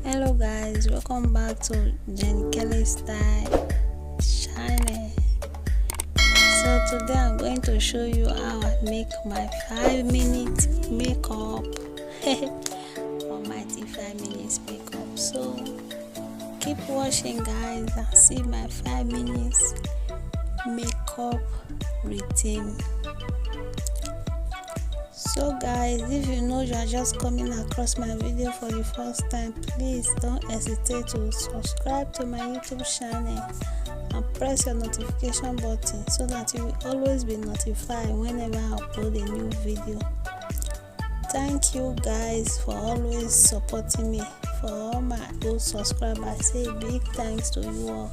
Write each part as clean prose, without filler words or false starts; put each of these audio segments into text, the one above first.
Hello guys, welcome back to Jenny Kelly Style channel. So today I'm going to show you how I make my 5-minute makeup almighty 5 minutes makeup. So keep watching guys and see my 5 minutes makeup routine. So guys, if you know you are just coming across my video for the first time, please don't hesitate to subscribe to my YouTube channel and press your notification button so that you will always be notified whenever I upload a new video. Thank you guys for always supporting me. For all my old subscribers, I say big thanks to you all.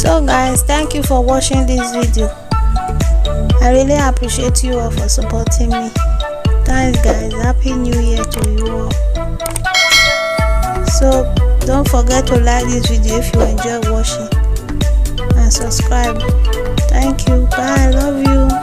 So guys, thank you for watching this video. I really appreciate you all for supporting me. Thanks guys. Happy New Year to you all. So don't forget to like this video if you enjoy watching, and subscribe. Thank you. Bye. I love you.